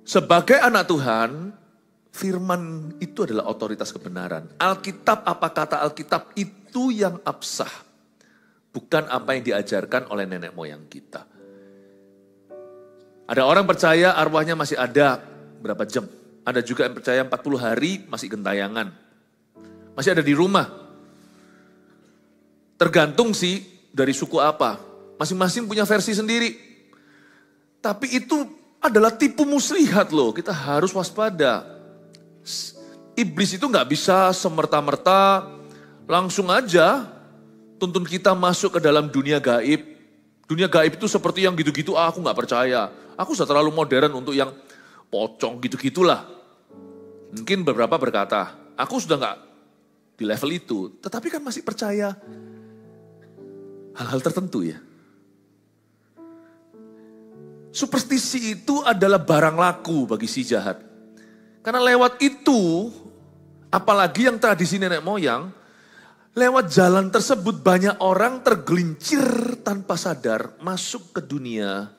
Sebagai anak Tuhan, firman itu adalah otoritas kebenaran. Alkitab, apa kata Alkitab, itu yang absah. Bukan apa yang diajarkan oleh nenek moyang kita. Ada orang percaya arwahnya masih ada berapa jam. Ada juga yang percaya 40 hari masih gentayangan. Masih ada di rumah. Tergantung sih dari suku apa. Masing-masing punya versi sendiri. Tapi itu adalah tipu muslihat loh. Kita harus waspada. Iblis itu gak bisa semerta-merta langsung aja tuntun kita masuk ke dalam dunia gaib. Dunia gaib itu seperti yang gitu-gitu, aku gak percaya. Aku sudah terlalu modern untuk yang pocong gitu-gitulah. Mungkin beberapa berkata, aku sudah gak di level itu. Tetapi kan masih percaya hal-hal tertentu ya. Superstisi itu adalah barang laku bagi si jahat. Karena lewat itu, apalagi yang tradisi nenek moyang, lewat jalan tersebut banyak orang tergelincir tanpa sadar masuk ke dunia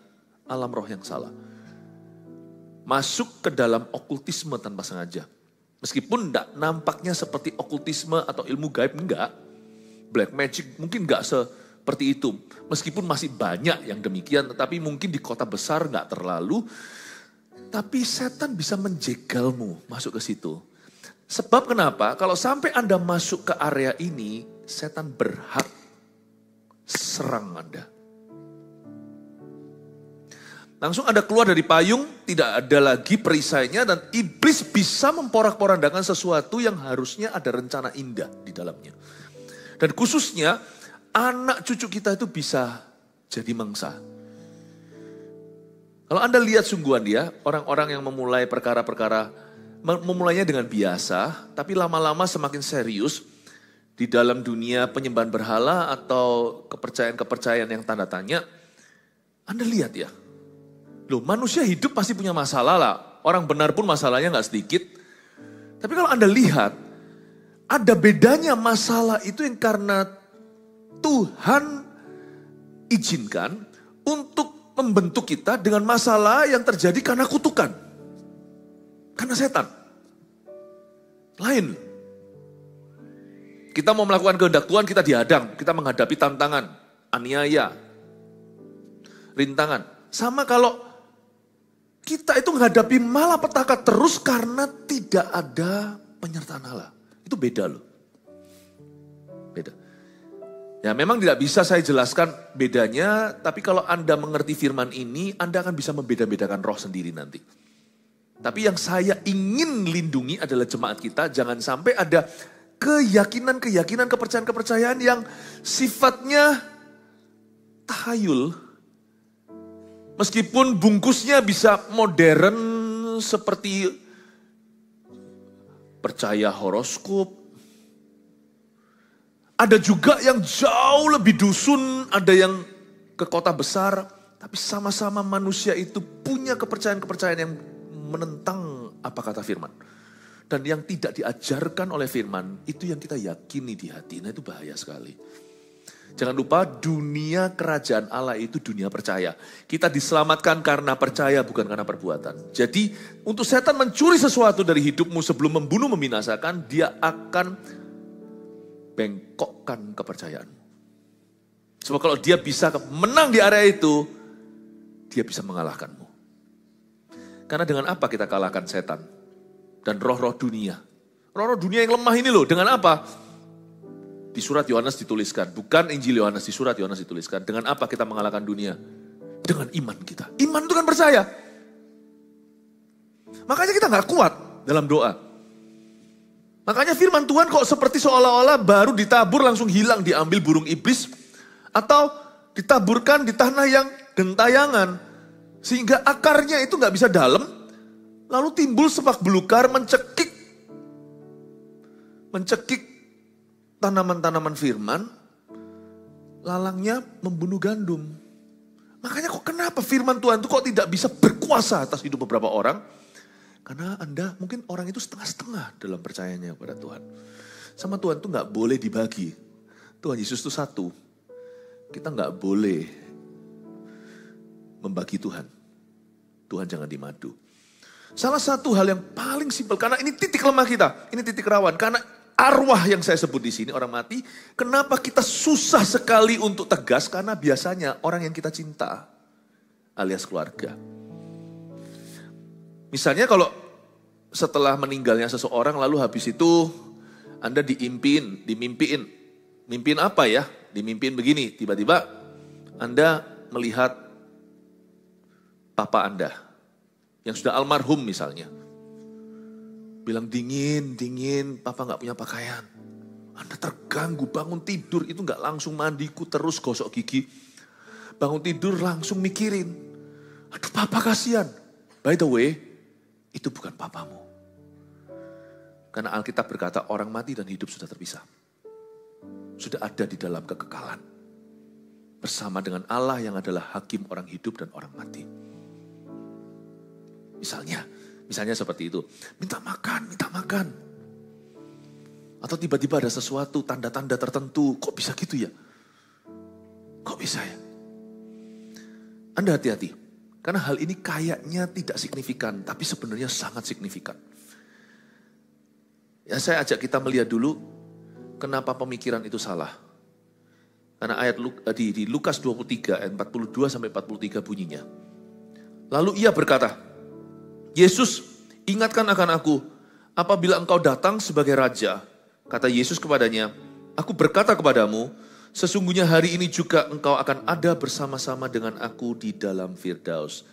alam roh yang salah. Masuk ke dalam okultisme tanpa sengaja. Meskipun enggak nampaknya seperti okultisme atau ilmu gaib, enggak. Black magic mungkin enggak seperti itu. Meskipun masih banyak yang demikian, tetapi mungkin di kota besar enggak terlalu. Tapi setan bisa menjegalmu masuk ke situ. Sebab kenapa? Kalau sampai Anda masuk ke area ini, setan berhak serang Anda. Langsung Anda keluar dari payung, tidak ada lagi perisainya dan iblis bisa memporak-porandakan sesuatu yang harusnya ada rencana indah di dalamnya. Dan khususnya anak cucu kita itu bisa jadi mangsa. Kalau Anda lihat sungguhan dia, orang-orang yang memulai perkara-perkara, memulainya dengan biasa, tapi lama-lama semakin serius di dalam dunia penyembahan berhala atau kepercayaan-kepercayaan yang tanda tanya, Anda lihat ya, loh manusia hidup pasti punya masalah lah, orang benar pun masalahnya gak sedikit. Tapi kalau Anda lihat, ada bedanya masalah itu yang karena Tuhan izinkan untuk membentuk kita dengan masalah yang terjadi karena kutukan. Karena setan. Lain. Kita mau melakukan kehendak Tuhan, kita dihadang. Kita menghadapi tantangan, aniaya, rintangan. Sama kalau kita itu menghadapi malapetaka terus karena tidak ada penyertaan Allah. Itu beda loh. Beda. Ya memang tidak bisa saya jelaskan bedanya, tapi kalau Anda mengerti firman ini, Anda akan bisa membeda-bedakan roh sendiri nanti. Tapi yang saya ingin lindungi adalah jemaat kita, jangan sampai ada keyakinan-keyakinan, kepercayaan-kepercayaan yang sifatnya tahayul. Meskipun bungkusnya bisa modern seperti percaya horoskop. Ada juga yang jauh lebih dusun, ada yang ke kota besar. Tapi sama-sama manusia itu punya kepercayaan-kepercayaan yang menentang apa kata firman. Dan yang tidak diajarkan oleh firman, itu yang kita yakini di hati. Nah itu bahaya sekali. Jangan lupa dunia kerajaan Allah itu dunia percaya. Kita diselamatkan karena percaya bukan karena perbuatan. Jadi untuk setan mencuri sesuatu dari hidupmu sebelum membunuh membinasakan, dia akan bengkokkan kepercayaanmu. Sebab kalau dia bisa menang di area itu, dia bisa mengalahkanmu. Karena dengan apa kita kalahkan setan? Dan roh-roh dunia. Roh-roh dunia yang lemah ini loh, dengan apa? Di surat Yohanes dituliskan, bukan Injil Yohanes, di surat Yohanes dituliskan. Dengan apa kita mengalahkan dunia? Dengan iman kita. Iman itu kan percaya. Makanya kita gak kuat dalam doa. Makanya firman Tuhan kok seperti seolah-olah baru ditabur langsung hilang, diambil burung iblis. Atau ditaburkan di tanah yang gentayangan. Sehingga akarnya itu gak bisa dalam. Lalu timbul semak belukar mencekik tanaman-tanaman firman. Lalangnya membunuh gandum. Makanya kok kenapa firman Tuhan itu kok tidak bisa berkuasa atas hidup beberapa orang? Karena Anda mungkin orang itu setengah-setengah dalam percayanya kepada Tuhan. Sama Tuhan itu gak boleh dibagi. Tuhan Yesus itu satu. Kita gak boleh membagi Tuhan. Tuhan jangan dimadu. Salah satu hal yang paling simpel, karena ini titik lemah kita, ini titik rawan. Karena arwah yang saya sebut di sini, orang mati, kenapa kita susah sekali untuk tegas? Karena biasanya orang yang kita cinta, alias keluarga. Misalnya kalau setelah meninggalnya seseorang, lalu habis itu Anda dimimpiin. Mimpiin apa ya? Dimimpiin begini, tiba-tiba Anda melihat papa Anda, yang sudah almarhum misalnya. Bilang dingin, papa gak punya pakaian. Anda terganggu, bangun tidur itu gak langsung mandiku terus gosok gigi. Bangun tidur langsung mikirin, aduh papa kasihan. By the way, itu bukan papamu. Karena Alkitab berkata orang mati dan hidup sudah terpisah. Sudah ada di dalam kekekalan. Bersama dengan Allah yang adalah hakim orang hidup dan orang mati. Misalnya seperti itu. Minta makan. Atau tiba-tiba ada sesuatu, tanda-tanda tertentu. Kok bisa gitu ya? Kok bisa ya? Anda hati-hati. Karena hal ini kayaknya tidak signifikan, tapi sebenarnya sangat signifikan. Ya, saya ajak kita melihat dulu kenapa pemikiran itu salah. Karena ayat di Lukas 23 ayat 42 sampai 43 bunyinya. Lalu ia berkata, Yesus, ingatkan akan aku, apabila engkau datang sebagai raja. Kata Yesus kepadanya, aku berkata kepadamu, sesungguhnya hari ini juga engkau akan ada bersama-sama dengan aku di dalam Firdaus.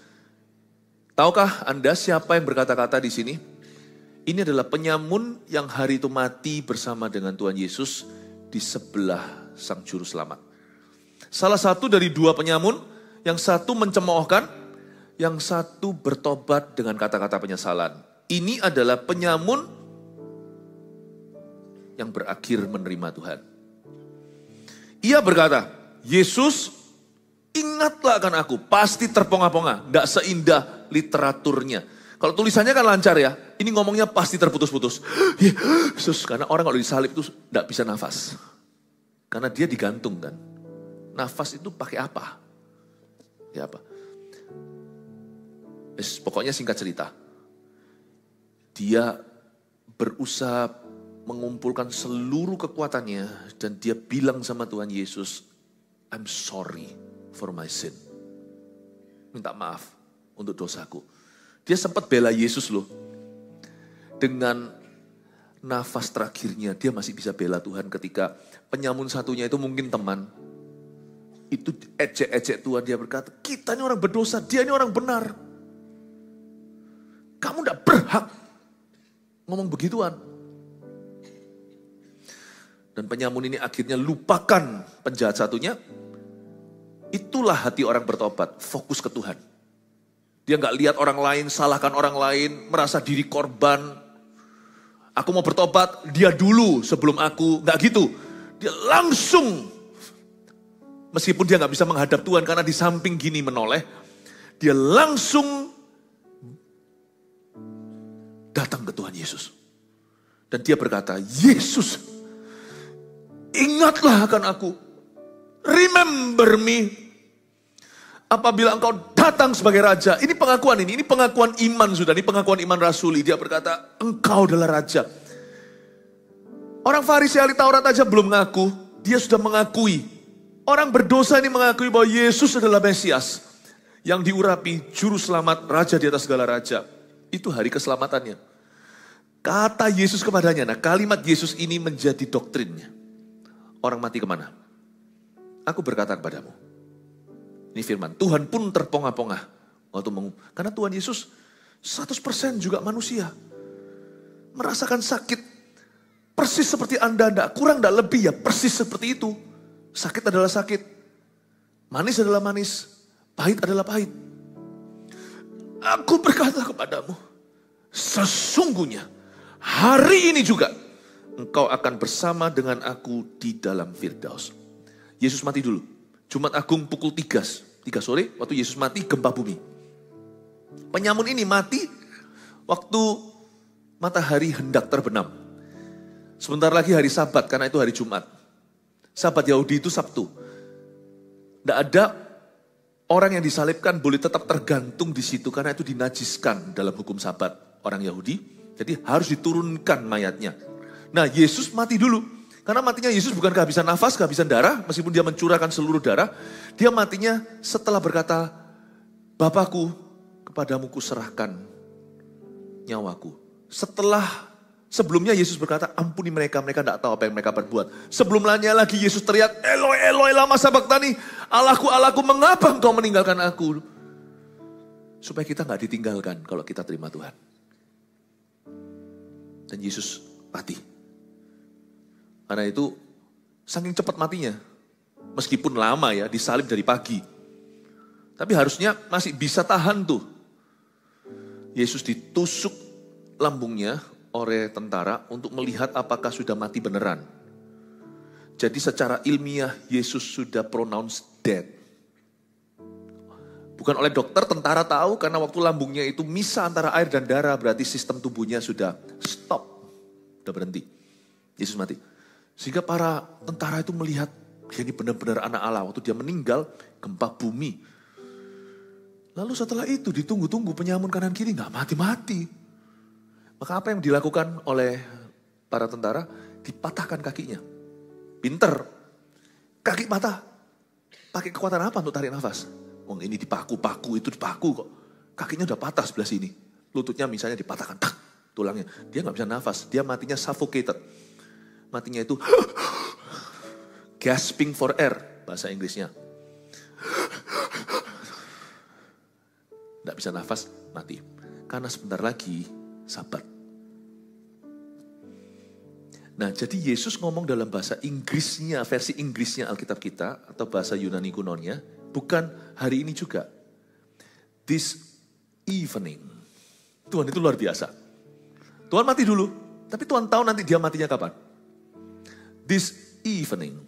Tahukah Anda siapa yang berkata-kata di sini? Ini adalah penyamun yang hari itu mati bersama dengan Tuhan Yesus di sebelah Sang Juru Selamat. Salah satu dari dua penyamun, yang satu mencemoohkan, yang satu bertobat dengan kata-kata penyesalan. Ini adalah penyamun yang berakhir menerima Tuhan. Ia berkata, Yesus, ingatlah akan aku. Pasti terpongah-pongah, tidak seindah literaturnya. Kalau tulisannya kan lancar ya, ini ngomongnya pasti terputus-putus. Yesus, karena orang kalau disalib itu tidak bisa nafas. Karena dia digantung kan. Nafas itu pakai apa? Ya apa? Pokoknya singkat cerita. Dia berusaha mengumpulkan seluruh kekuatannya. Dan dia bilang sama Tuhan Yesus, I'm sorry for my sin. Minta maaf untuk dosaku. Dia sempat bela Yesus loh. Dengan nafas terakhirnya dia masih bisa bela Tuhan ketika penyamun satunya itu mungkin teman. Itu ejek-ejek Tuhan, dia berkata, kita ini orang berdosa, dia ini orang benar. Kamu tidak berhak ngomong begituan. Dan penyamun ini akhirnya lupakan penjahat satunya. Itulah hati orang bertobat, fokus ke Tuhan. Dia nggak lihat orang lain, salahkan orang lain, merasa diri korban. Aku mau bertobat, dia dulu sebelum aku, nggak gitu. Dia langsung, meskipun dia nggak bisa menghadap Tuhan karena di samping gini menoleh, dia langsung datang ke Tuhan Yesus. Dan dia berkata, Yesus, ingatlah akan aku. Remember me. Apabila engkau datang sebagai raja. Ini pengakuan iman sudah. Ini pengakuan iman rasuli. Dia berkata, engkau adalah raja. Orang Farisi ahli Taurat aja belum ngaku. Dia sudah mengakui. Orang berdosa ini mengakui bahwa Yesus adalah Mesias. Yang diurapi juru selamat, raja di atas segala raja. Itu hari keselamatannya. Kata Yesus kepadanya, nah kalimat Yesus ini menjadi doktrinnya. Orang mati kemana? Aku berkata kepadamu. Ini firman, Tuhan pun terpongah-pongah. Karena Tuhan Yesus 100% juga manusia. Merasakan sakit. Persis seperti Anda, kurang tidak lebih ya, persis seperti itu. Sakit adalah sakit. Manis adalah manis. Pahit adalah pahit. Aku berkata kepadamu, sesungguhnya hari ini juga engkau akan bersama dengan aku di dalam Firdaus. Yesus mati dulu. Jumat Agung pukul 3 sore, waktu Yesus mati gempa bumi. Penyamun ini mati waktu matahari hendak terbenam. Sebentar lagi hari Sabat, karena itu hari Jumat. Sabat Yahudi itu Sabtu. Tidak ada Orang yang disalibkan boleh tetap tergantung di situ karena itu dinajiskan dalam hukum Sabat orang Yahudi. Jadi harus diturunkan mayatnya. Nah, Yesus mati dulu. Karena matinya Yesus bukan kehabisan nafas, kehabisan darah, meskipun dia mencurahkan seluruh darah. Dia matinya setelah berkata, Bapakku, kepadamu kuserahkan nyawaku. Sebelumnya Yesus berkata, ampuni mereka tidak tahu apa yang mereka perbuat. Sebelumnya lagi Yesus teriak, Eloi, Eloi, lama sabachthani, Allahku, Allahku, mengapa engkau meninggalkan aku? Supaya kita gak ditinggalkan kalau kita terima Tuhan. Dan Yesus mati. Karena itu, saking cepat matinya. Meskipun lama ya, disalib dari pagi. Tapi harusnya masih bisa tahan tuh. Yesus ditusuk lambungnya oleh tentara untuk melihat apakah sudah mati beneran. Jadi secara ilmiah Yesus sudah pronounced dead. Bukan oleh dokter, tentara tahu karena waktu lambungnya itu misah antara air dan darah, berarti sistem tubuhnya sudah stop, sudah berhenti. Yesus mati. Sehingga para tentara itu melihat dia ini benar-benar anak Allah. Waktu dia meninggal, gempa bumi. Lalu setelah itu ditunggu-tunggu penyamun kanan kiri, nggak mati-mati. Maka apa yang dilakukan oleh para tentara? Dipatahkan kakinya. Pinter. Kaki patah. Pakai kekuatan apa untuk tarik nafas? Oh, ini dipaku itu dipaku kok. Kakinya udah patah sebelah sini. Lututnya misalnya dipatahkan. Tak, tulangnya. Dia gak bisa nafas. Dia matinya suffocated. Matinya itu gasping for air. Bahasa Inggrisnya. Gak bisa nafas, mati. Karena sebentar lagi Sabat. Nah, jadi Yesus ngomong dalam bahasa Inggrisnya, versi Inggrisnya Alkitab kita, atau bahasa Yunani kunonya, bukan hari ini juga. This evening. Tuhan itu luar biasa. Tuhan mati dulu, tapi Tuhan tahu nanti dia matinya kapan. This evening.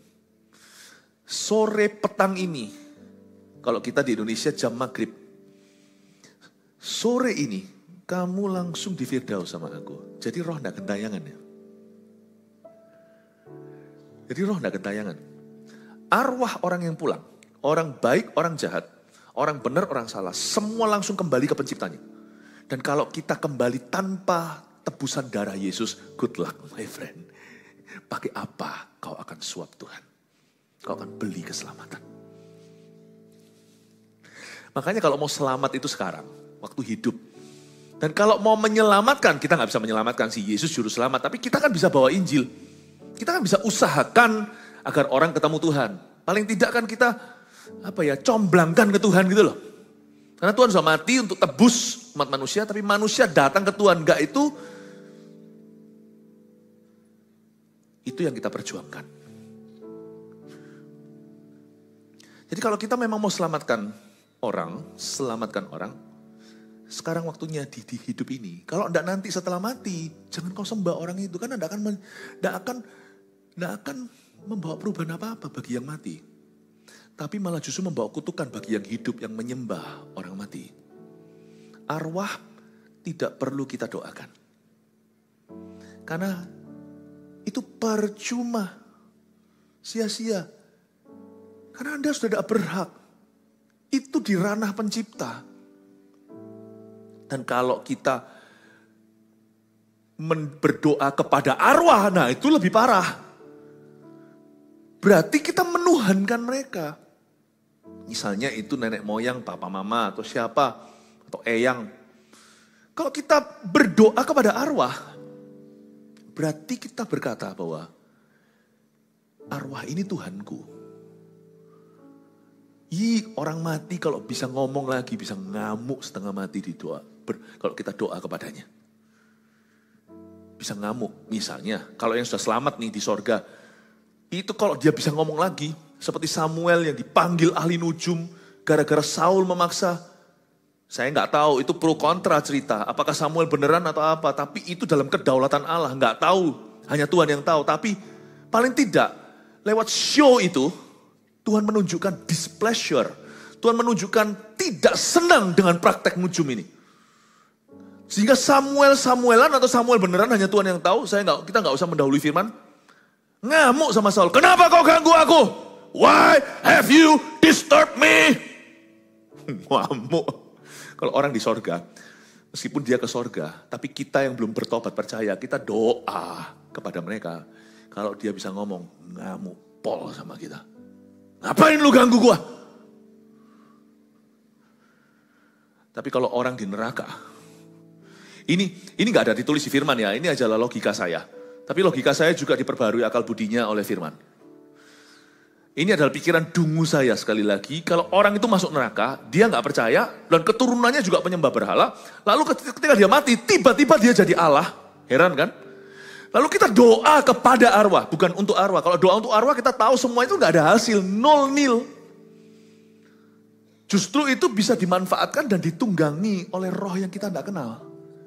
Sore petang ini, kalau kita di Indonesia jam maghrib. Sore ini, kamu langsung di Firdaus sama aku. Jadi roh gak gentayangan ya. Jadi roh gak gentayangan. Arwah orang yang pulang. Orang baik, orang jahat. Orang benar, orang salah. Semua langsung kembali ke penciptanya. Dan kalau kita kembali tanpa tebusan darah Yesus, good luck my friend. Pakai apa kau akan suap Tuhan? Kau akan beli keselamatan. Makanya kalau mau selamat itu sekarang. Waktu hidup. Dan kalau mau menyelamatkan, kita gak bisa menyelamatkan si Yesus juru selamat. Tapi kita kan bisa bawa Injil. Kita kan bisa usahakan agar orang ketemu Tuhan. Paling tidak kan kita comblangkan ke Tuhan gitu loh. Karena Tuhan sudah mati untuk tebus umat manusia. Tapi manusia datang ke Tuhan. Enggak itu yang kita perjuangkan. Jadi kalau kita memang mau selamatkan orang, sekarang waktunya di hidup ini. Kalau enggak nanti setelah mati, jangan kau sembah orang itu. Karena enggak akan membawa perubahan apa-apa bagi yang mati. Tapi malah justru membawa kutukan bagi yang hidup, yang menyembah orang mati. Arwah tidak perlu kita doakan. Karena itu percuma. Sia-sia. Karena Anda sudah tidak berhak. Itu di ranah pencipta. Dan kalau kita berdoa kepada arwah, nah itu lebih parah. Berarti kita menuhankan mereka. Misalnya itu nenek moyang, papa mama, atau siapa, atau eyang. Kalau kita berdoa kepada arwah, berarti kita berkata bahwa arwah ini Tuhanku. Orang mati kalau bisa ngomong lagi, bisa ngamuk setengah mati di doa. Kalau kita doa kepadanya. Bisa ngamuk. Misalnya, kalau yang sudah selamat nih di sorga. Itu kalau dia bisa ngomong lagi. Seperti Samuel yang dipanggil ahli nujum. Gara-gara Saul memaksa. Saya nggak tahu itu pro kontra cerita. Apakah Samuel beneran atau apa. Tapi itu dalam kedaulatan Allah. Nggak tahu. Hanya Tuhan yang tahu. Tapi paling tidak. Lewat show itu. Tuhan menunjukkan displeasure. Tuhan menunjukkan tidak senang dengan praktek nujum ini. Sehingga Samuelan atau Samuel beneran hanya Tuhan yang tahu. Kita nggak usah mendahului firman. Ngamuk sama Saul. Kenapa kau ganggu aku? Why have you disturbed me? ngamuk. Kalau orang di sorga, meskipun dia ke sorga, tapi kita yang belum bertobat percaya, kita doa kepada mereka. Kalau dia bisa ngomong, ngamuk pol sama kita. Ngapain lu ganggu gua? Tapi kalau orang di neraka, ini gak ada ditulis di firman ya, ini adalah logika saya. Tapi logika saya juga diperbarui akal budinya oleh firman. Ini adalah pikiran dungu saya sekali lagi, kalau orang itu masuk neraka, dia gak percaya, dan keturunannya juga penyembah berhala, lalu ketika dia mati, tiba-tiba dia jadi Allah. Heran kan? Lalu kita doa kepada arwah, bukan untuk arwah. Kalau doa untuk arwah kita tahu semua itu gak ada hasil, nol nil. Justru itu bisa dimanfaatkan dan ditunggangi oleh roh yang kita tidak kenal.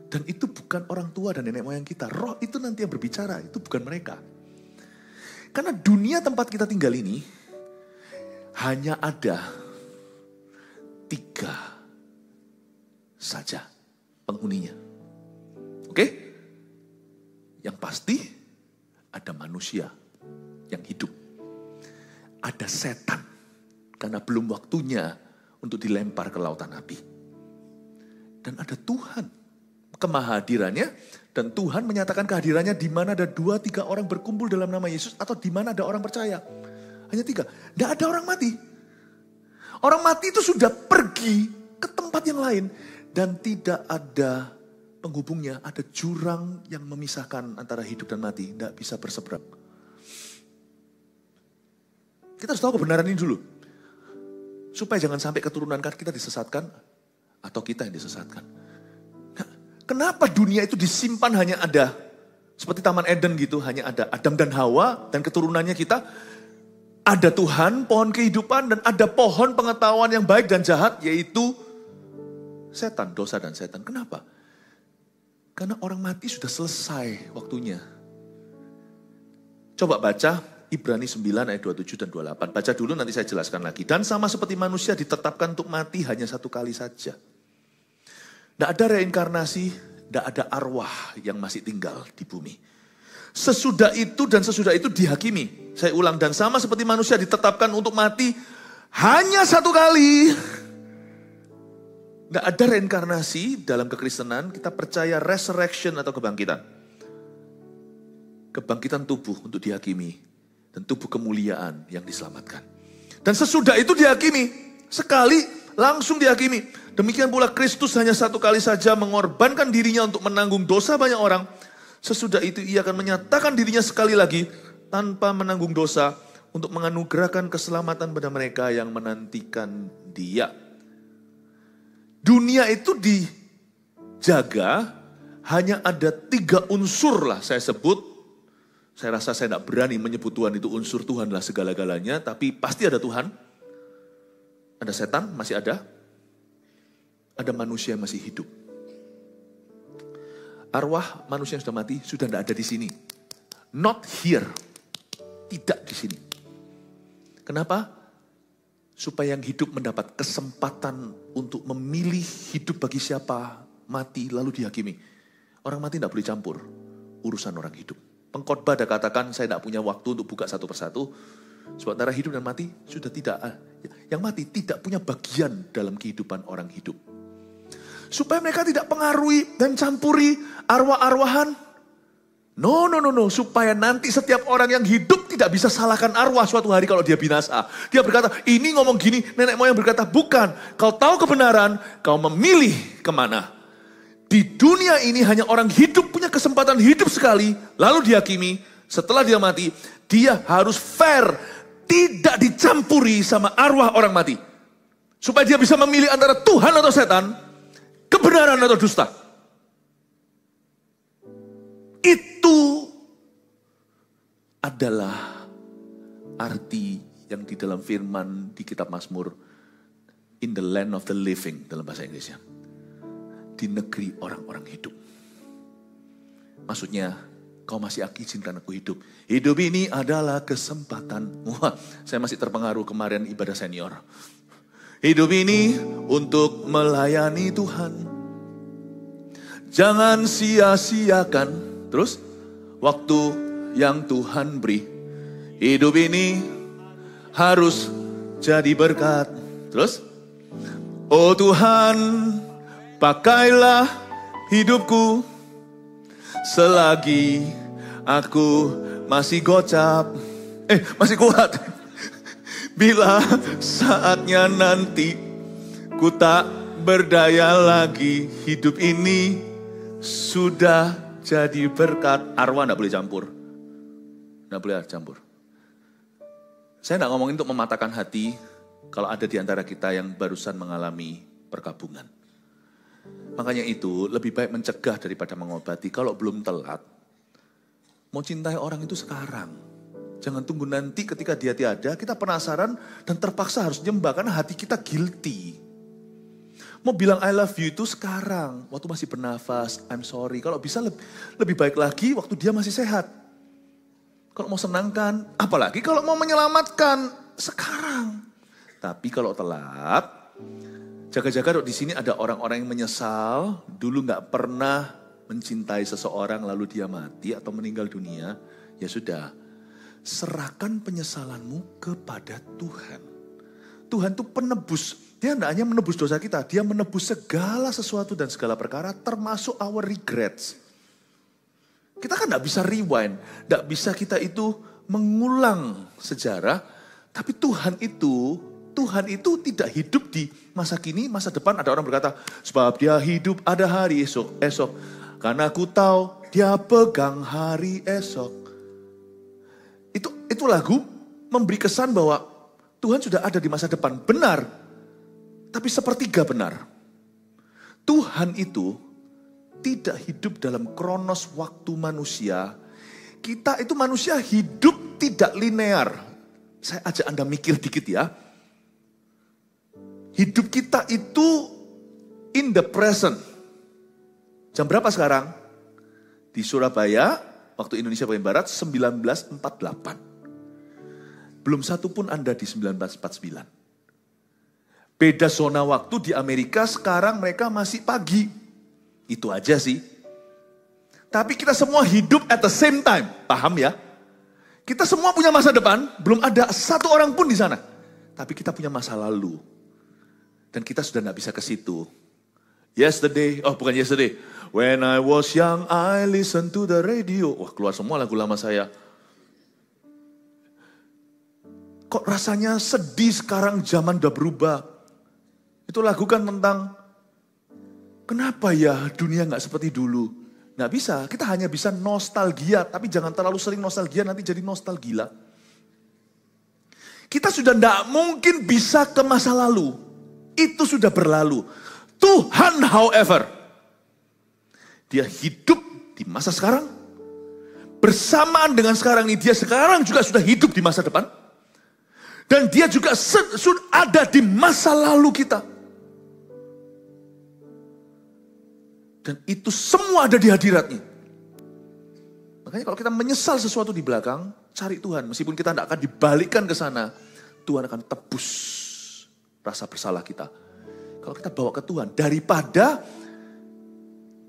Dan itu bukan orang tua dan nenek moyang kita. Roh itu nanti yang berbicara, itu bukan mereka. Karena dunia tempat kita tinggal ini, hanya ada 3 saja penghuninya. Oke? Yang pasti ada manusia yang hidup. Ada setan, karena belum waktunya untuk dilempar ke lautan api. Dan ada Tuhan, kemahadirannya, dan Tuhan menyatakan kehadirannya di mana ada 2-3 orang berkumpul dalam nama Yesus, atau di mana ada orang percaya. Hanya 3, tidak ada orang mati. Orang mati itu sudah pergi ke tempat yang lain, dan tidak ada penghubungnya, ada jurang yang memisahkan antara hidup dan mati, tidak bisa berseberang. Kita harus tahu kebenaran ini dulu. Supaya jangan sampai keturunan kita disesatkan, atau kita yang disesatkan. Nah, kenapa dunia itu disimpan hanya ada, seperti Taman Eden gitu, hanya ada Adam dan Hawa, dan keturunannya kita. Ada Tuhan, pohon kehidupan, dan ada pohon pengetahuan yang baik dan jahat, yaitu setan, dosa dan setan. Kenapa? Karena orang mati sudah selesai waktunya. Coba baca Ibrani 9 ayat 27 dan 28. Baca dulu, nanti saya jelaskan lagi. Dan sama seperti manusia ditetapkan untuk mati hanya 1 kali saja. Tidak ada reinkarnasi, tidak ada arwah yang masih tinggal di bumi. Sesudah itu dan sesudah itu dihakimi. Saya ulang, dan sama seperti manusia ditetapkan untuk mati hanya 1 kali. Tidak ada reinkarnasi dalam kekristenan, kita percaya resurrection atau kebangkitan. Kebangkitan tubuh untuk dihakimi, dan tubuh kemuliaan yang diselamatkan. Dan sesudah itu dihakimi, sekali langsung dihakimi. Demikian pula Kristus hanya 1 kali saja mengorbankan dirinya untuk menanggung dosa banyak orang. Sesudah itu ia akan menyatakan dirinya sekali lagi tanpa menanggung dosa untuk menganugerahkan keselamatan pada mereka yang menantikan dia. Dunia itu dijaga, hanya ada 3 unsur lah saya sebut. Saya rasa saya tidak berani menyebut Tuhan itu unsur, Tuhanlah segala-galanya, tapi pasti ada Tuhan. Ada setan, masih ada. Ada manusia yang masih hidup. Arwah manusia yang sudah mati, sudah tidak ada di sini. Not here. Tidak di sini. Kenapa? Supaya yang hidup mendapat kesempatan untuk memilih hidup bagi siapa, mati lalu dihakimi. Orang mati tidak boleh campur urusan orang hidup. Pengkhotbah ada katakan, saya tidak punya waktu untuk buka satu persatu. Sebab antara hidup dan mati sudah tidak. Yang mati tidak punya bagian dalam kehidupan orang hidup. Supaya mereka tidak pengaruhi dan campuri arwah-arwahan. No. Supaya nanti setiap orang yang hidup tidak bisa salahkan arwah suatu hari kalau dia binasa. Dia berkata, ini ngomong gini, nenek moyang berkata, bukan. Kau tahu kebenaran, kau memilih kemana. Di dunia ini hanya orang hidup punya kesempatan hidup sekali, lalu dihakimi. Setelah dia mati, dia harus fair. Tidak dicampuri sama arwah orang mati. Supaya dia bisa memilih antara Tuhan atau setan, kebenaran atau dusta. Itu adalah arti yang di dalam firman di kitab Mazmur, in the land of the living dalam bahasa Inggrisnya. Di negeri orang-orang hidup. Maksudnya, kau masih izinkan aku hidup. Hidup ini adalah kesempatan. Wah, saya masih terpengaruh kemarin ibadah senior. Hidup ini untuk melayani Tuhan. Jangan sia-siakan. Terus, waktu yang Tuhan beri. Hidup ini harus jadi berkat. Terus, Oh Tuhan, pakailah hidupku selagi aku masih gocap. Masih kuat. Bila saatnya nanti ku tak berdaya lagi, hidup ini sudah jadi berkat. Arwah gak boleh campur. Gak boleh campur. Saya gak ngomongin untuk mematahkan hati kalau ada di antara kita yang barusan mengalami perkabungan. Makanya itu lebih baik mencegah daripada mengobati. Kalau belum telat, mau cintai orang itu sekarang. Jangan tunggu nanti ketika dia tiada, kita penasaran dan terpaksa harus nyembah karena hati kita guilty. Mau bilang I love you itu sekarang, waktu masih bernafas, I'm sorry. Kalau bisa lebih baik lagi waktu dia masih sehat. Kalau mau senangkan, apalagi kalau mau menyelamatkan sekarang. Tapi kalau telat, jaga-jaga di sini ada orang-orang yang menyesal, dulu gak pernah mencintai seseorang lalu dia mati atau meninggal dunia, ya sudah. Serahkan penyesalanmu kepada Tuhan. Tuhan itu penebus. Dia tidak hanya menebus dosa kita, dia menebus segala sesuatu dan segala perkara termasuk our regrets. Kita kan tidak bisa rewind, tidak bisa kita itu mengulang sejarah. Tapi Tuhan itu tidak hidup di masa kini, masa depan. Ada orang berkata, sebab dia hidup ada hari esok. Karena aku tahu dia pegang hari esok. Itu lagu memberi kesan bahwa Tuhan sudah ada di masa depan. Benar. Tapi sepertiga benar. Tuhan itu tidak hidup dalam kronos waktu manusia. Kita itu manusia hidup tidak linear. Saya ajak Anda mikir dikit ya. Hidup kita itu in the present. Jam berapa sekarang? Di Surabaya, waktu Indonesia bagian Barat, 1948. Belum satu pun Anda di 1949. Beda zona waktu di Amerika, sekarang mereka masih pagi. Itu aja sih. Tapi kita semua hidup at the same time. Paham ya? Kita semua punya masa depan, belum ada satu orang pun di sana. Tapi kita punya masa lalu. Dan kita sudah tidak bisa ke situ. Bukan yesterday. When I was young, I listened to the radio. Wah, keluar semua lagu lama saya. Kok rasanya sedih sekarang, zaman udah berubah. Itu lagu kan tentang, kenapa ya dunia gak seperti dulu. Gak bisa, kita hanya bisa nostalgia. Tapi jangan terlalu sering nostalgia, nanti jadi nostalgila. Kita sudah gak mungkin bisa ke masa lalu. Itu sudah berlalu. Tuhan however, dia hidup di masa sekarang. Bersamaan dengan sekarang ini, dia sekarang juga sudah hidup di masa depan. Dan dia juga ada di masa lalu kita. Dan itu semua ada di hadiratnya. Makanya kalau kita menyesal sesuatu di belakang, cari Tuhan. Meskipun kita tidak akan dibalikkan ke sana, Tuhan akan tebus rasa bersalah kita. Kalau kita bawa ke Tuhan, daripada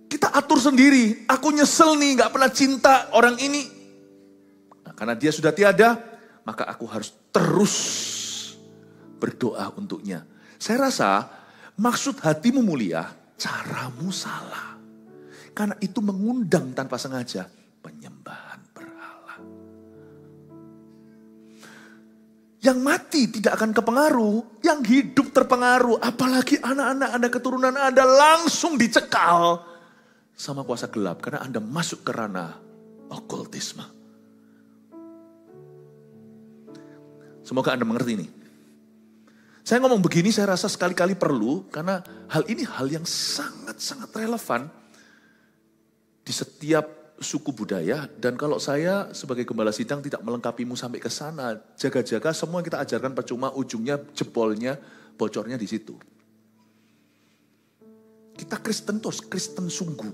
kita atur sendiri. Aku nyesel nih, gak pernah cinta orang ini. Nah, karena dia sudah tiada, maka aku harus terus berdoa untuknya. Saya rasa maksud hatimu mulia, caramu salah. Karena itu mengundang tanpa sengaja penyembahan berhala. Yang mati tidak akan kepengaruh, yang hidup terpengaruh. Apalagi anak-anak Anda, keturunan Anda langsung dicekal sama kuasa gelap. Karena Anda masuk ke ranah okultisme. Semoga Anda mengerti ini. Saya ngomong begini saya rasa sekali-kali perlu. Karena hal ini hal yang sangat-sangat relevan. Di setiap suku budaya. Dan kalau saya sebagai gembala sidang tidak melengkapimu sampai ke sana. Jaga-jaga semua yang kita ajarkan percuma, ujungnya jebolnya, bocornya di situ. Kita Kristen terus, Kristen sungguh.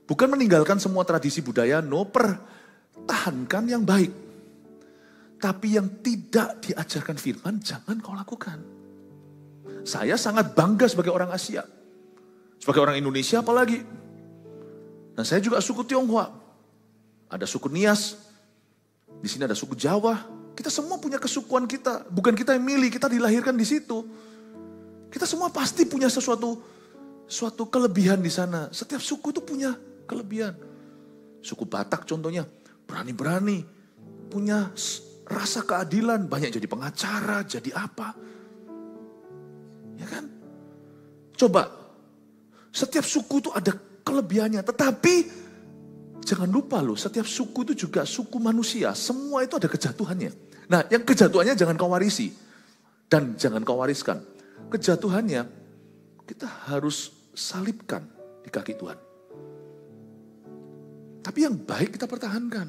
Bukan meninggalkan semua tradisi budaya, no, pertahankan yang baik. Tapi yang tidak diajarkan firman, jangan kau lakukan. Saya sangat bangga sebagai orang Asia. Sebagai orang Indonesia apalagi. Nah saya juga suku Tionghoa. Ada suku Nias. Di sini ada suku Jawa. Kita semua punya kesukuan kita. Bukan kita yang milih, kita dilahirkan di situ. Kita semua pasti punya suatu kelebihan di sana. Setiap suku itu punya kelebihan. Suku Batak contohnya, berani-berani, punya rasa keadilan, banyak jadi pengacara, jadi apa. Ya kan? Coba, setiap suku itu ada kelebihannya, tetapi jangan lupa loh, setiap suku itu juga suku manusia, semua itu ada kejatuhannya. Nah, yang kejatuhannya jangan kau warisi, dan jangan kau wariskan. Kejatuhannya, kita harus salibkan di kaki Tuhan. Tapi yang baik kita pertahankan.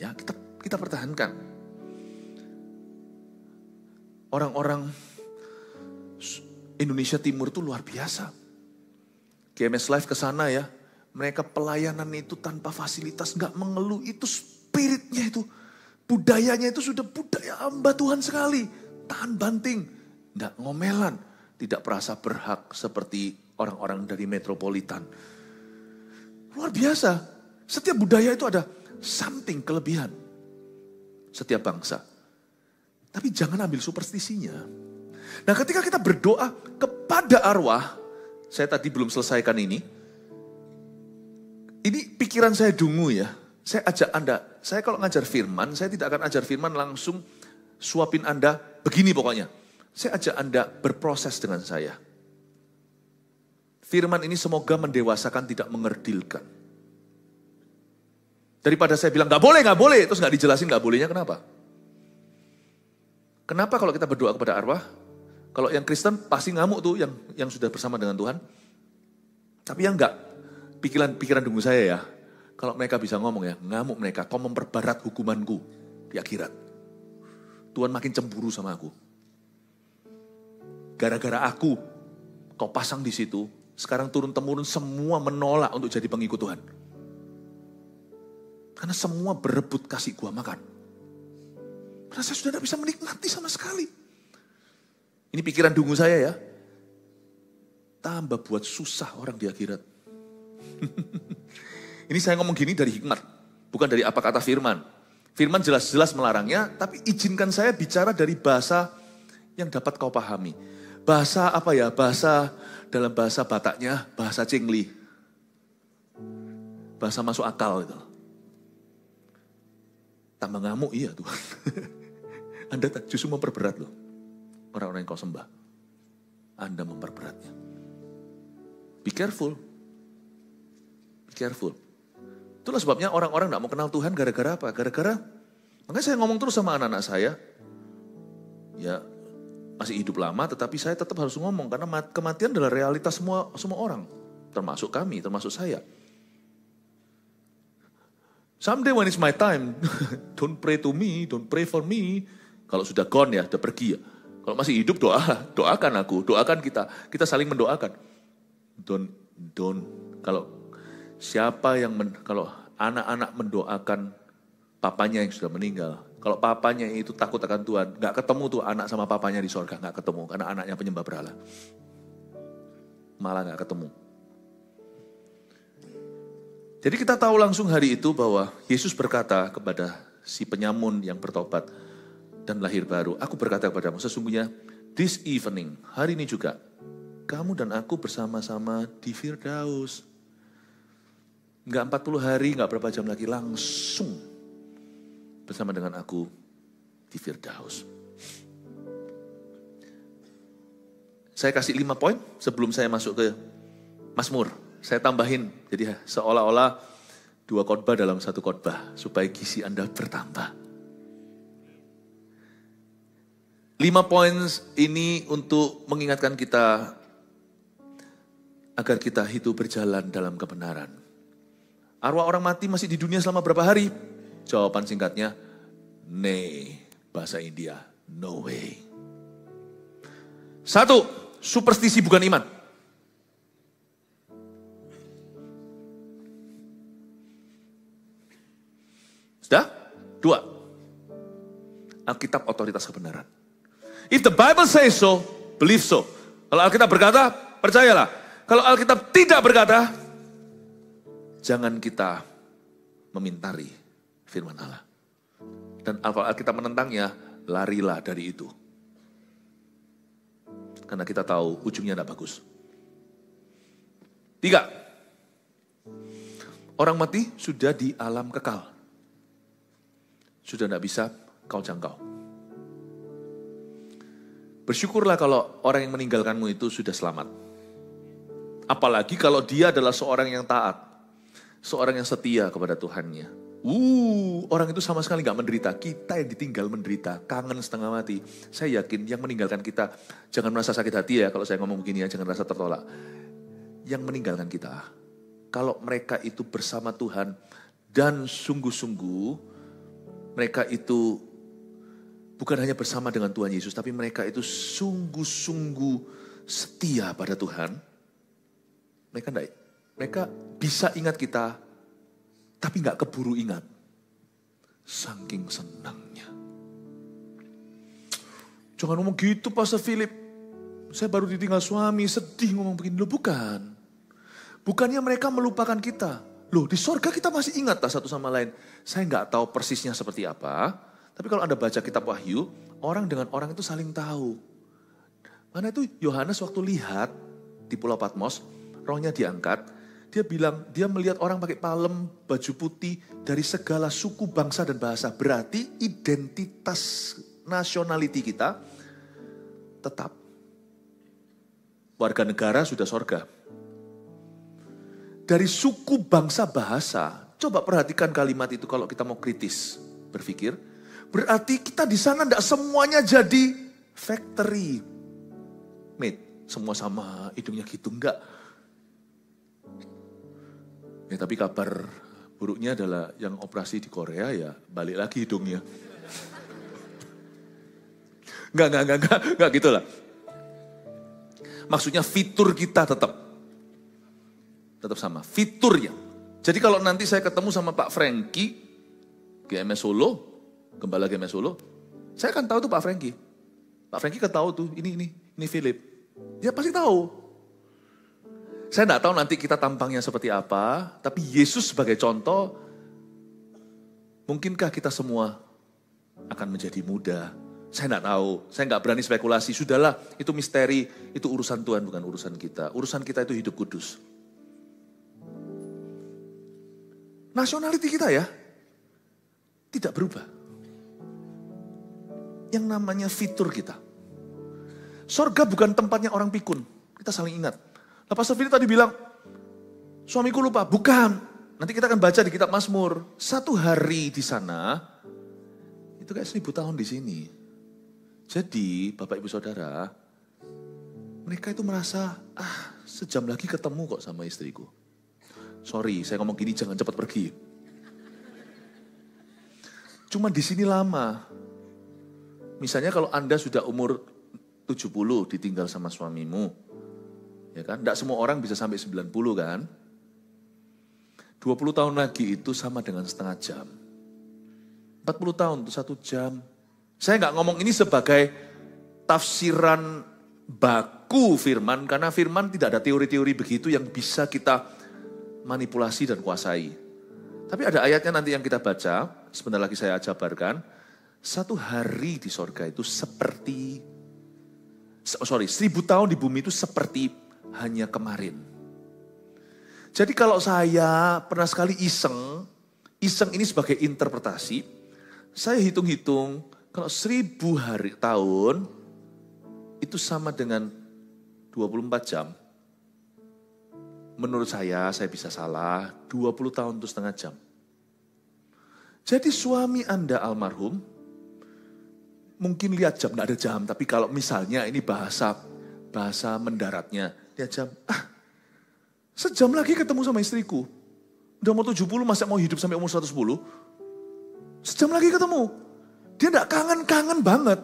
Ya, kita pertahankan. Orang-orang Indonesia Timur itu luar biasa. GMS Live ke sana ya, mereka pelayanan itu tanpa fasilitas, nggak mengeluh, itu spiritnya itu, budayanya itu sudah budaya hamba Tuhan sekali, tahan banting, nggak ngomelan, tidak merasa berhak seperti orang-orang dari metropolitan. Luar biasa, setiap budaya itu ada something kelebihan, setiap bangsa. Tapi jangan ambil superstisinya. Nah, ketika kita berdoa kepada arwah, saya tadi belum selesaikan ini pikiran saya dungu ya. Saya ajak Anda, saya kalau ngajar firman, saya tidak akan ajar firman langsung suapin Anda, begini pokoknya. Saya ajak Anda berproses dengan saya. Firman ini semoga mendewasakan, tidak mengerdilkan. Daripada saya bilang, gak boleh, terus gak dijelasin gak bolehnya, kenapa? Kenapa kalau kita berdoa kepada arwah? Kalau yang Kristen pasti ngamuk tuh, yang sudah bersama dengan Tuhan. Tapi yang enggak, pikiran dungu saya ya, kalau mereka bisa ngomong ya, ngamuk mereka, kau memperberat hukumanku di akhirat. Tuhan makin cemburu sama aku. Gara-gara aku, kau pasang di situ, sekarang turun-temurun semua menolak untuk jadi pengikut Tuhan. Karena semua berebut kasih gua makan. Karena saya sudah tidak bisa menikmati sama sekali. Ini pikiran dungu saya ya. Tambah buat susah orang di akhirat. Ini saya ngomong gini dari hikmat. Bukan dari apa kata firman. Firman jelas-jelas melarangnya. Tapi izinkan saya bicara dari bahasa yang dapat kau pahami. Bahasa apa ya? Dalam bahasa Bataknya, bahasa cingli. Bahasa masuk akal itu. Tambah ngamuk, iya Tuhan. Anda justru memperberat loh. Orang-orang yang kau sembah. Anda memperberatnya. Be careful. Be careful. Itulah sebabnya orang-orang gak mau kenal Tuhan gara-gara apa? Makanya saya ngomong terus sama anak-anak saya. Ya, masih hidup lama tetapi saya tetap harus ngomong. Karena kematian adalah realitas semua orang. Termasuk kami, termasuk saya. Someday when it's my time, don't pray to me, don't pray for me. Kalau sudah gone ya, sudah pergi ya. Kalau masih hidup doakan aku, doakan kita saling mendoakan. Kalau kalau anak-anak mendoakan papanya yang sudah meninggal, kalau papanya itu takut akan Tuhan, nggak ketemu tuh anak sama papanya di sorga, nggak ketemu karena anaknya penyembah berhala, malah nggak ketemu. Jadi kita tahu langsung hari itu bahwa Yesus berkata kepada si penyamun yang bertobat dan lahir baru, aku berkata kepadamu sesungguhnya this evening, hari ini juga, kamu dan aku bersama-sama di Firdaus. Enggak 40 hari, enggak berapa jam lagi, langsung bersama dengan aku di Firdaus. Saya kasih 5 poin sebelum saya masuk ke Mazmur. Saya tambahin, jadi seolah-olah 2 khotbah dalam 1 khotbah, supaya gizi Anda bertambah. 5 poin ini untuk mengingatkan kita, agar kita hidup berjalan dalam kebenaran. Arwah orang mati masih di dunia selama berapa hari? Jawaban singkatnya, nee, bahasa India, no way. 1, superstisi bukan iman. Sudah? 2, Alkitab otoritas kebenaran. If the Bible says so, believe so. Kalau Alkitab berkata, percayalah. Kalau Alkitab tidak berkata, jangan kita memintari firman Allah. Dan kalau Alkitab menentangnya, larilah dari itu. Karena kita tahu ujungnya tidak bagus. 3. Orang mati sudah di alam kekal. Sudah tidak bisa kau jangkau. Bersyukurlah kalau orang yang meninggalkanmu itu sudah selamat. Apalagi kalau dia adalah seorang yang taat. Seorang yang setia kepada Tuhannya. Orang itu sama sekali gak menderita. Kita yang ditinggal menderita. Kangen setengah mati. Saya yakin yang meninggalkan kita. Jangan merasa sakit hati ya kalau saya ngomong begini ya. Jangan merasa tertolak. Yang meninggalkan kita. Kalau mereka itu bersama Tuhan. Dan sungguh-sungguh. Mereka itu bukan hanya bersama dengan Tuhan Yesus. Tapi mereka itu sungguh-sungguh setia pada Tuhan. Mereka bisa ingat kita, tapi gak keburu ingat. Saking senangnya. Jangan ngomong gitu Pastor Philip. Saya baru ditinggal suami, sedih ngomong begini. Loh bukan. Bukannya mereka melupakan kita. Loh di sorga kita masih ingat satu sama lain. Saya gak tahu persisnya seperti apa. Tapi kalau Anda baca kitab Wahyu, orang dengan orang itu saling tahu. Karena itu Yohanes waktu lihat di Pulau Patmos, rohnya diangkat, dia bilang, dia melihat orang pakai palem, baju putih, dari segala suku, bangsa, dan bahasa. Berarti identitas nationality kita tetap. Warga negara sudah sorga. Dari suku, bangsa, bahasa. Coba perhatikan kalimat itu kalau kita mau kritis berpikir. Berarti kita di sana tidak semuanya jadi factory made. Semua sama, hidungnya gitu, enggak. Ya, tapi kabar buruknya adalah yang operasi di Korea ya balik lagi hidungnya. Enggak gitulah. Maksudnya fitur kita tetap sama, fiturnya. Jadi kalau nanti saya ketemu sama Pak Franky, GMS Solo, Gembala GMS Solo, saya akan tahu tuh Pak Franky. Pak Franky kan tahu tuh, ini Philip. Dia pasti tahu. Saya tidak tahu nanti kita tampangnya seperti apa, tapi Yesus sebagai contoh, mungkinkah kita semua akan menjadi muda? Saya tidak tahu, saya nggak berani spekulasi. Sudahlah, itu misteri, itu urusan Tuhan bukan urusan kita. Urusan kita itu hidup kudus. Nationality kita ya, tidak berubah. Yang namanya fitur kita. Sorga bukan tempatnya orang pikun, kita saling ingat. Nah, Pastor Philip tadi bilang, suamiku lupa. Bukan. Nanti kita akan baca di kitab Mazmur. 1 hari di sana, itu kayak 1000 tahun di sini. Jadi, Bapak Ibu Saudara, mereka itu merasa, sejam lagi ketemu kok sama istriku. Sorry, saya ngomong gini jangan cepat pergi. Cuma di sini lama. Misalnya kalau Anda sudah umur 70 ditinggal sama suamimu. Ya kan, tidak semua orang bisa sampai 90 kan. 20 tahun lagi itu sama dengan setengah jam. 40 tahun itu 1 jam. Saya nggak ngomong ini sebagai tafsiran baku firman, karena firman tidak ada teori-teori begitu yang bisa kita manipulasi dan kuasai. Tapi ada ayatnya nanti yang kita baca, sebentar lagi saya jabarkan. 1 hari di sorga itu seperti, 1000 tahun di bumi itu seperti hanya kemarin. Jadi kalau saya pernah sekali iseng ini sebagai interpretasi, saya hitung-hitung kalau 1000 hari tahun itu sama dengan 24 jam. Menurut saya bisa salah, 20 tahun itu setengah jam. Jadi suami Anda almarhum, mungkin lihat jam, tidak ada jam, tapi kalau misalnya ini bahasa mendaratnya, lihat jam, sejam lagi ketemu sama istriku. Udah mau 70, masa mau hidup sampai umur 110? Sejam lagi ketemu. Dia tidak kangen banget.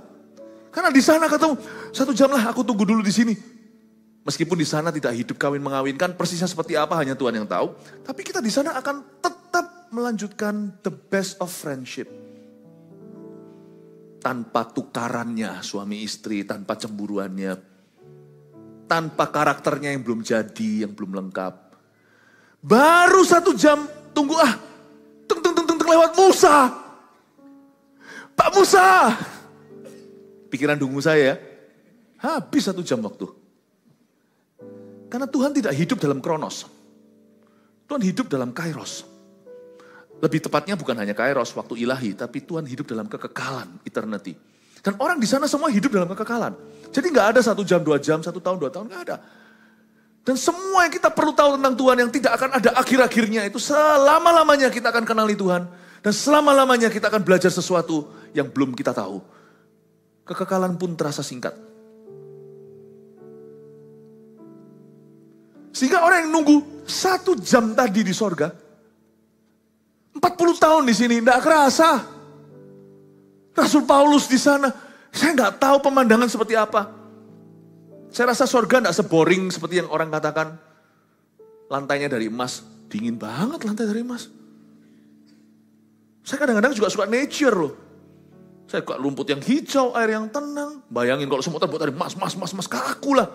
Karena di sana ketemu, 1 jam lah aku tunggu dulu di sini. Meskipun di sana tidak hidup kawin mengawinkan, persisnya seperti apa hanya Tuhan yang tahu. Tapi kita di sana akan tetap melanjutkan the best of friendship. Tanpa tukarannya suami istri, tanpa cemburuannya. Tanpa karakternya yang belum jadi, yang belum lengkap. Baru 1 jam, tunggu lewat Musa. Pak Musa. Pikiran dungu saya ya. Habis 1 jam waktu. Karena Tuhan tidak hidup dalam kronos. Tuhan hidup dalam kairos. Lebih tepatnya bukan hanya kairos, waktu ilahi, tapi Tuhan hidup dalam kekekalan, eternity. Dan orang di sana semua hidup dalam kekekalan. Jadi gak ada 1 jam, 2 jam, 1 tahun, 2 tahun, gak ada. Dan semua yang kita perlu tahu tentang Tuhan yang tidak akan ada akhir-akhirnya itu selama-lamanya kita akan kenali Tuhan. Dan selama-lamanya kita akan belajar sesuatu yang belum kita tahu. Kekekalan pun terasa singkat. Sehingga orang yang nunggu 1 jam tadi di sorga, 40 tahun di sini, tidak kerasa. Rasul Paulus di sana, saya nggak tahu pemandangan seperti apa. Saya rasa sorga tidak seboring seperti yang orang katakan. Lantainya dari emas, dingin banget lantai dari emas. Saya kadang-kadang juga suka nature loh. Saya suka rumput yang hijau, air yang tenang. Bayangin kalau semua terbuat dari emas, kaku lah.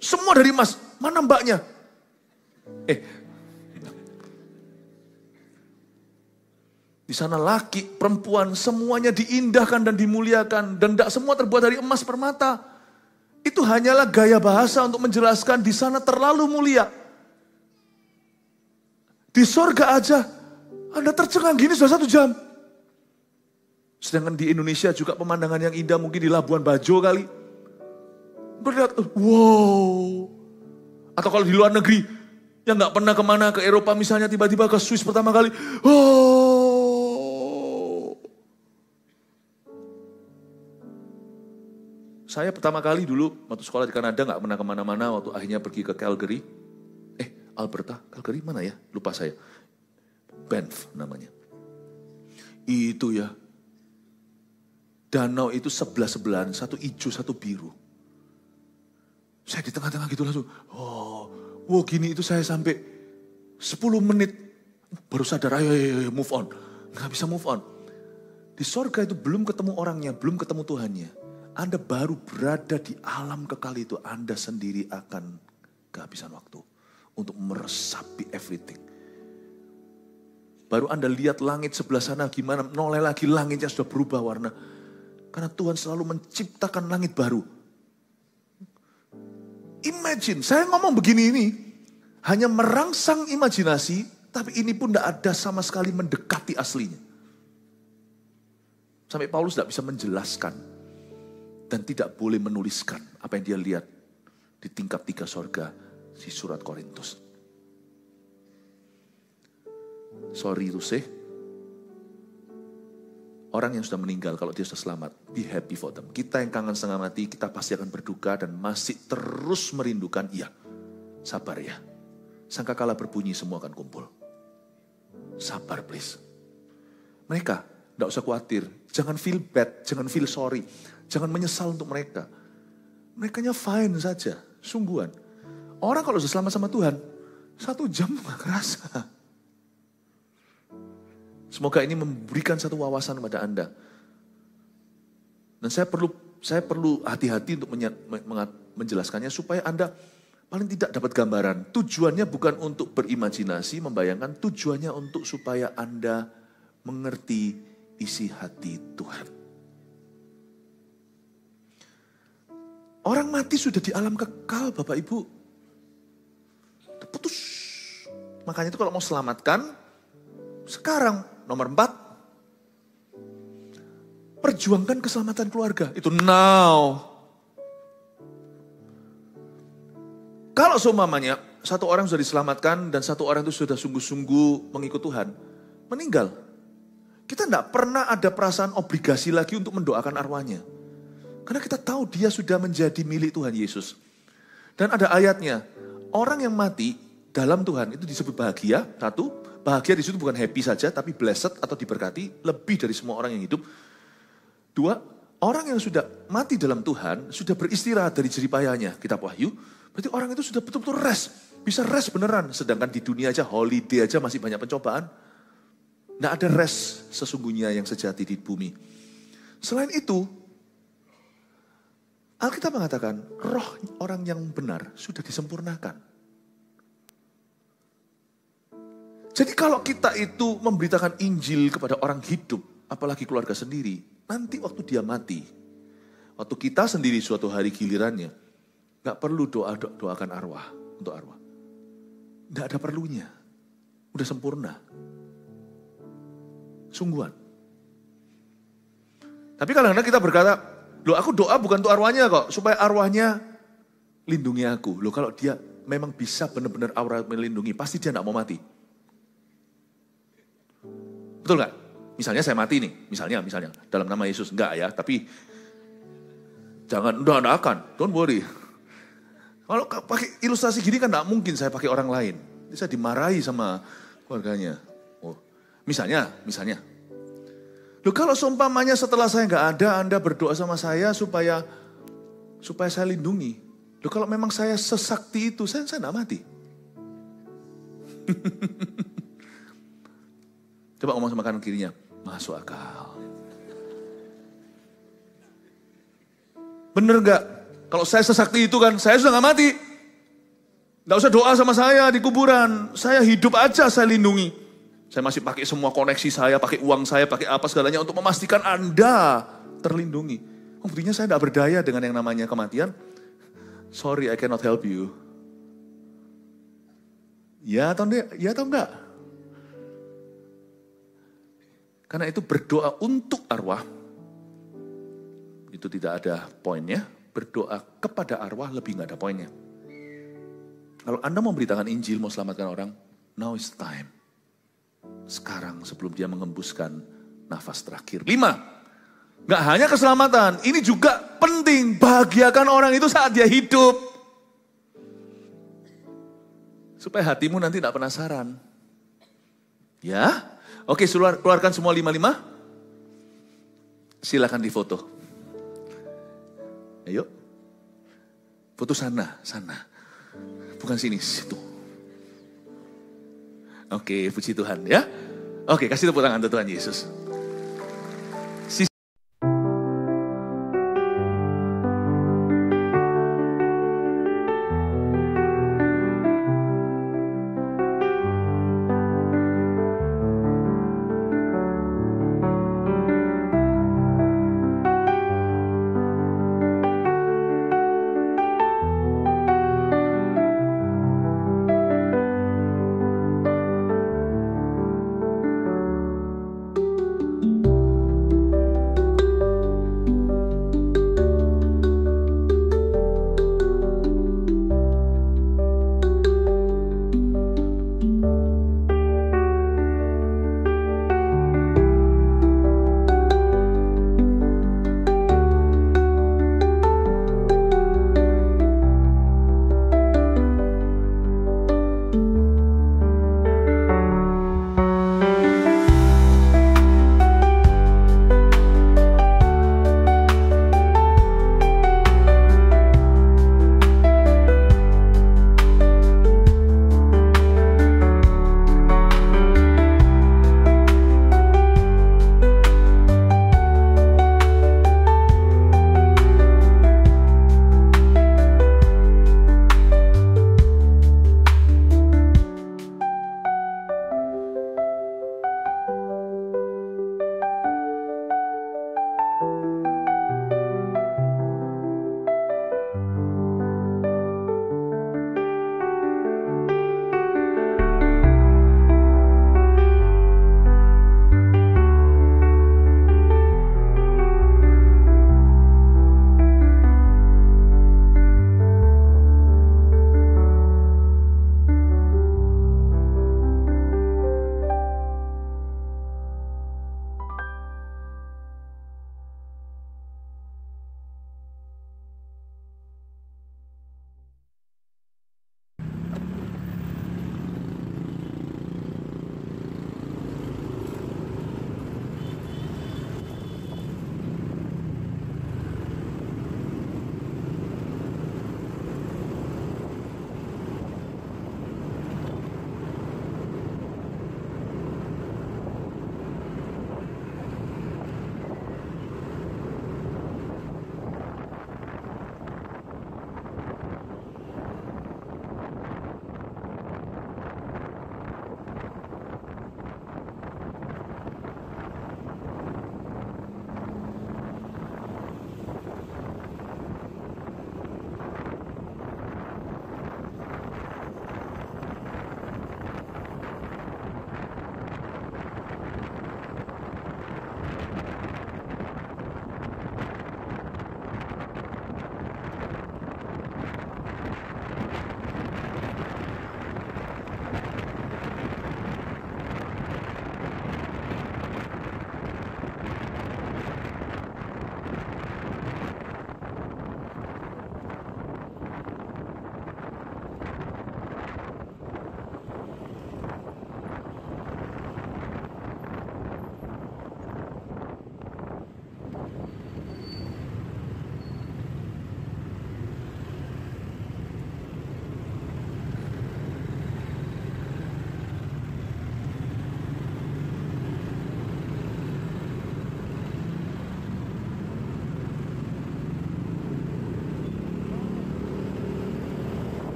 Semua dari emas, mana mbaknya? Di sana laki, perempuan, semuanya diindahkan dan dimuliakan. Dan tidak semua terbuat dari emas permata. Itu hanyalah gaya bahasa untuk menjelaskan di sana terlalu mulia. Di sorga aja, Anda tercengang gini sudah 1 jam. Sedangkan di Indonesia juga pemandangan yang indah mungkin di Labuan Bajo kali. Berlihat, wow. Atau kalau di luar negeri, yang nggak pernah kemana ke Eropa misalnya tiba-tiba ke Swiss pertama kali, oh. Saya pertama kali dulu waktu sekolah di Kanada nggak pernah kemana-mana waktu akhirnya pergi ke Calgary. Alberta, Calgary mana ya? Lupa saya. Banff namanya. Itu ya. Danau itu sebelah-sebelahan, satu hijau, satu biru. Saya di tengah-tengah gitu langsung, wow gini itu saya sampai 10 menit. Baru sadar, ayo move on. Nggak bisa move on. Di sorga itu belum ketemu orangnya, belum ketemu Tuhannya. Anda baru berada di alam kekal itu, Anda sendiri akan kehabisan waktu untuk meresapi everything. Baru Anda lihat langit sebelah sana gimana, noleh lagi langitnya sudah berubah warna. Karena Tuhan selalu menciptakan langit baru. Imagine, saya ngomong begini ini, hanya merangsang imajinasi, tapi ini pun tidak ada sama sekali mendekati aslinya. Sampai Paulus tidak bisa menjelaskan. Dan tidak boleh menuliskan apa yang dia lihat di tingkap 3 sorga di surat Korintus. Sorry to say, orang yang sudah meninggal kalau dia sudah selamat, be happy for them. Kita yang kangen setengah mati, kita pasti akan berduka dan masih terus merindukan, iya, sabar ya. Sangkakala berbunyi semua akan kumpul. Sabar please. Mereka, tidak usah khawatir, jangan feel bad, jangan feel sorry. Jangan menyesal untuk mereka. Merekanya fine saja, sungguhan. Orang kalau sudah selamat sama Tuhan, 1 jam gak kerasa. Semoga ini memberikan satu wawasan kepada Anda. Dan saya perlu hati-hati untuk menjelaskannya supaya Anda paling tidak dapat gambaran. Tujuannya bukan untuk berimajinasi, membayangkan. Tujuannya untuk supaya Anda mengerti isi hati Tuhan. Orang mati sudah di alam kekal, Bapak Ibu. Putus. Makanya itu kalau mau selamatkan, sekarang nomor 4. Perjuangkan keselamatan keluarga. Itu now. Kalau seumpamanya, 1 orang sudah diselamatkan dan 1 orang itu sudah sungguh-sungguh mengikut Tuhan, meninggal. Kita tidak pernah ada perasaan obligasi lagi untuk mendoakan arwahnya. Karena kita tahu dia sudah menjadi milik Tuhan Yesus. Dan ada ayatnya, orang yang mati dalam Tuhan itu disebut bahagia. 1, bahagia di situ bukan happy saja, tapi blessed atau diberkati lebih dari semua orang yang hidup. 2, orang yang sudah mati dalam Tuhan sudah beristirahat dari jeripayanya. Kitab Wahyu, berarti orang itu sudah betul-betul rest. Bisa rest beneran. Sedangkan di dunia aja, holiday aja masih banyak pencobaan. Tidak ada rest sesungguhnya yang sejati di bumi. Selain itu, Alkitab mengatakan, roh orang yang benar sudah disempurnakan. Jadi kalau kita itu memberitakan Injil kepada orang hidup, apalagi keluarga sendiri, nanti waktu dia mati, Waktu kita sendiri suatu hari gilirannya, gak perlu doakan arwah untuk arwah. Gak ada perlunya. Udah sempurna. Sungguhan. Tapi kadang-kadang kita berkata, loh aku doa bukan untuk arwahnya kok, supaya arwahnya lindungi aku. Loh kalau dia memang bisa benar-benar arwah melindungi, pasti dia gak mau mati. Betul gak? Misalnya saya mati nih, misalnya, dalam nama Yesus. Enggak ya, tapi jangan, enggak akan, don't worry. Kalau pakai ilustrasi gini kan enggak mungkin saya pakai orang lain. Saya dimarahi sama keluarganya. Oh, misalnya. Loh kalau seumpamanya setelah saya enggak ada, Anda berdoa sama saya supaya saya lindungi. Loh kalau memang saya sesakti itu, saya enggak mati. Coba ngomong sama kanan kirinya, masuk akal. Bener gak? Kalau saya sesakti itu kan, saya sudah gak mati. Gak usah doa sama saya di kuburan. Saya hidup aja, saya lindungi. Saya masih pakai semua koneksi saya, pakai uang saya, pakai apa segalanya untuk memastikan Anda terlindungi. Oh, buktinya saya gak berdaya dengan yang namanya kematian. Sorry, I cannot help you. Ya atau enggak? Karena itu berdoa untuk arwah, itu tidak ada poinnya. Berdoa kepada arwah lebih gak ada poinnya. Kalau Anda mau beritakan Injil, mau selamatkan orang, now is time. Sekarang sebelum dia mengembuskan nafas terakhir. 5, gak hanya keselamatan, ini juga penting. Bahagiakan orang itu saat dia hidup. Supaya hatimu nanti gak penasaran. Ya? Oke, keluarkan semua 5. Silakan difoto. Ayo. Foto sana. Bukan sini, situ. Oke, puji Tuhan ya. Oke, kasih tepuk tangan untuk Tuhan Yesus.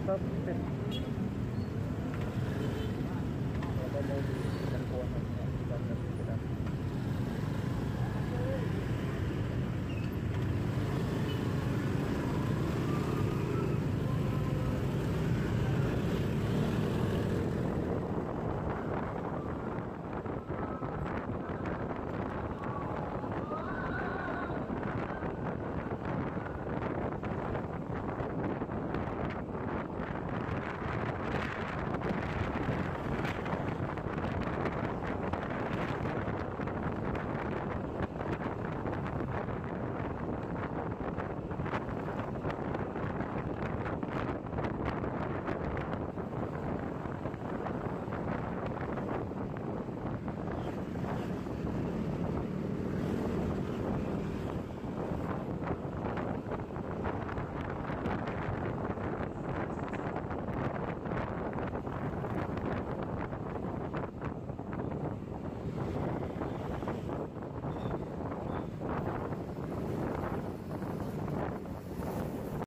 Stop.